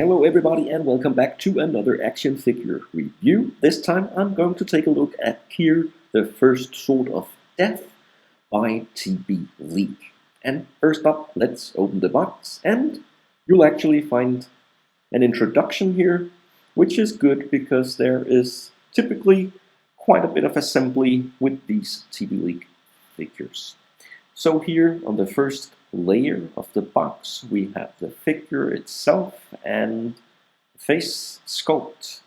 Hello everybody and welcome back to another action figure review. This time I'm going to take a look at Kier, the First Sword of Death by TBLeague. And first up, let's open the box and you'll actually find an introduction here, which is good because there is typically quite a bit of assembly with these TBLeague figures. So here on the first layer of the box we have the figure itself and face sculpt,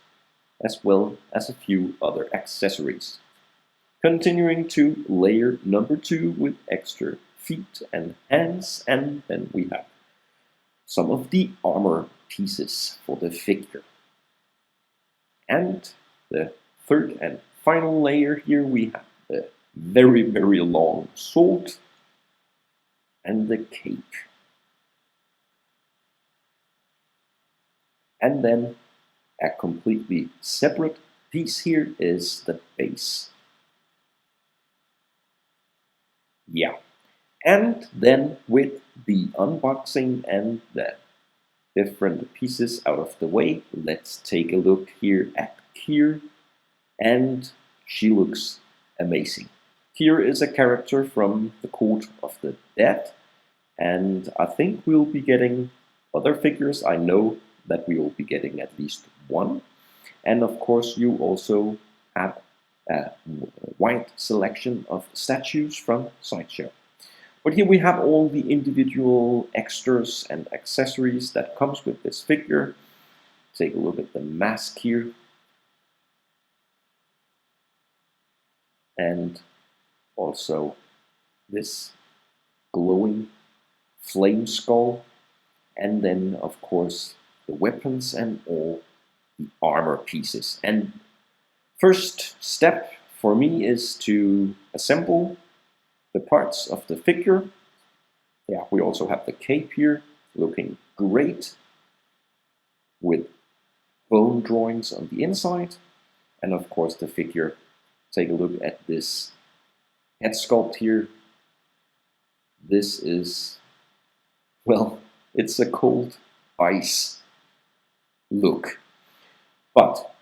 as well as a few other accessories. Continuing to layer number 2 with extra feet and hands, and then we have some of the armor pieces for the figure. And the third and final layer here we have the very long sword and the cape. And then a completely separate piece here is the base. Yeah, and then with the unboxing and the different pieces out of the way, let's take a look here at Kier, and she looks amazing. Kier is a character from the Court of the Dead, and I think we'll be getting other figures. I know that we will be getting at least one. And of course you also have a wide selection of statues from Sideshow. But here we have all the individual extras and accessories that comes with this figure. Take a look at the mask here. And also this glowing flame skull, and then of course the weapons and all the armor pieces. And first step for me is to assemble the parts of the figure. Yeah, we also have the cape here, looking great, with bone drawings on the inside, and of course the figure. Take a look at this head sculpt here. This is, well, it's a cold ice look. But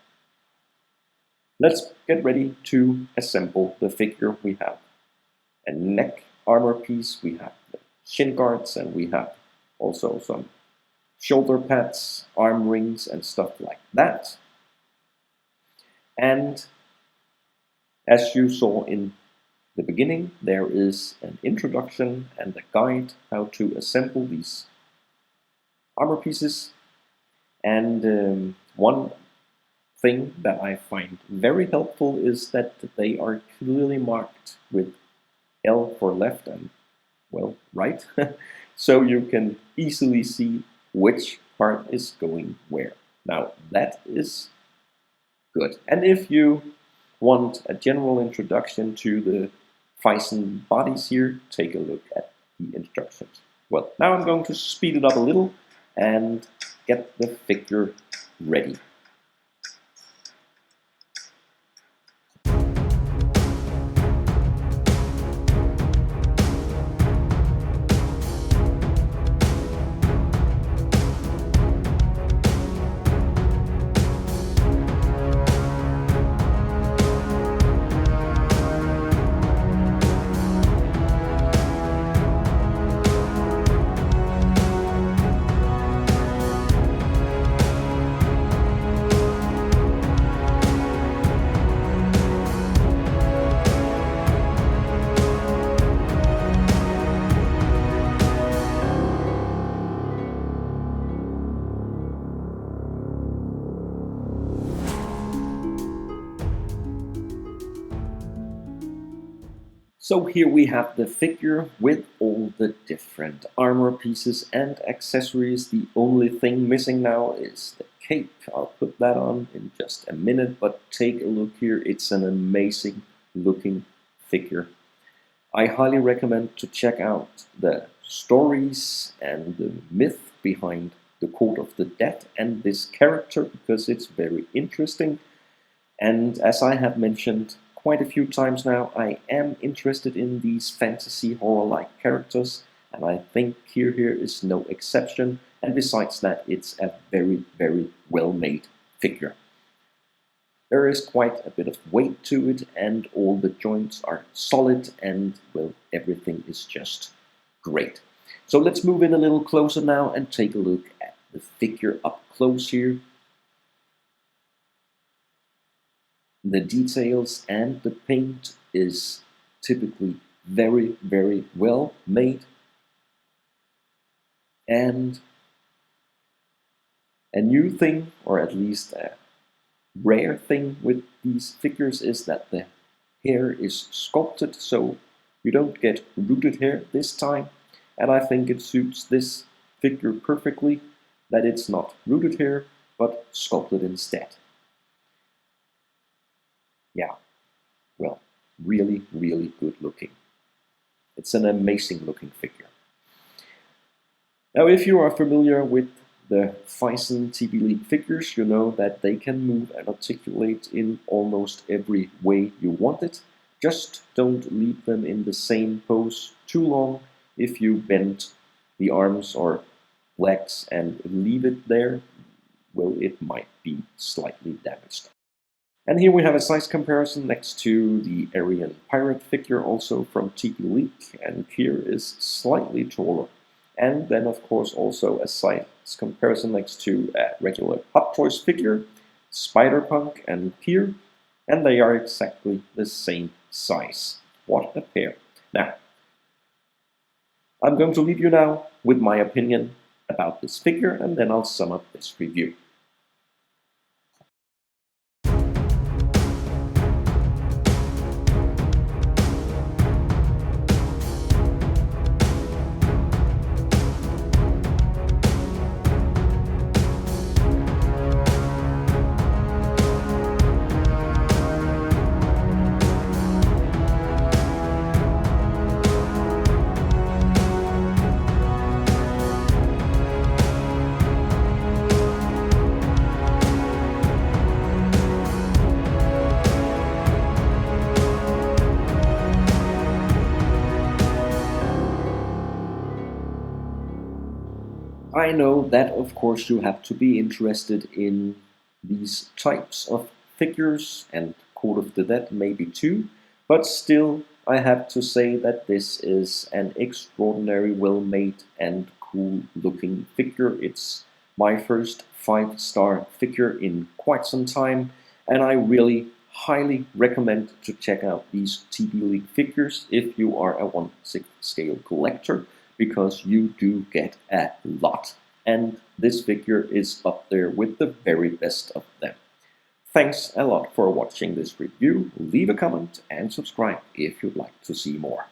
let's get ready to assemble the figure. We have a neck armor piece, we have the shin guards, and we have also some shoulder pads, arm rings, and stuff like that. And as you saw in the beginning, there is an introduction and a guide how to assemble these armor pieces. And one thing that I find very helpful is that they are clearly marked with L for left and, well, right. So you can easily see which part is going where. Now that is good. And if you want a general introduction to the Phicen bodies here, take a look at the instructions. Well, now I'm going to speed it up a little and get the figure ready. So here we have the figure with all the different armor pieces and accessories. The only thing missing now is the cape. I'll put that on in just a minute, but take a look here. It's an amazing looking figure. I highly recommend to check out the stories and the myth behind the Court of the Dead and this character, because it's very interesting. And as I have mentioned quite a few times now, I am interested in these fantasy horror-like characters, And I think Kier here is no exception. And besides that, it's a very, very well-made figure. There is quite a bit of weight to it, and all the joints are solid, and well, everything is just great. So let's move in a little closer now and take a look at the figure up close here. The details and the paint is typically very, very well made. And a new thing, or at least a rare thing with these figures, is that the hair is sculpted, so you don't get rooted hair this time. And I think it suits this figure perfectly that it's not rooted hair, but sculpted instead. Yeah, well, really, really good looking. It's an amazing looking figure. Now, if you are familiar with the Phicen TBLeague figures, you know that they can move and articulate in almost every way you want it. Just don't leave them in the same pose too long. If you bend the arms or legs and leave it there, well, it might be slightly damaged. And here we have a size comparison next to the Aryan pirate figure, also from TBLeague, and Kier is slightly taller. And then, of course, also a size comparison next to a regular Hot Toys figure, Spider-Punk and Kier, and they are exactly the same size. What a pair. Now, I'm going to leave you now with my opinion about this figure, and then I'll sum up this review. I know that, of course, you have to be interested in these types of figures, and Code of the Dead maybe too, but still I have to say that this is an extraordinary well-made and cool-looking figure. It's my first 5-star figure in quite some time, and I really highly recommend to check out these TBLeague figures if you are a 1/6 scale collector, because you do get a lot. And this figure is up there with the very best of them. Thanks a lot for watching this review. Leave a comment and subscribe if you'd like to see more.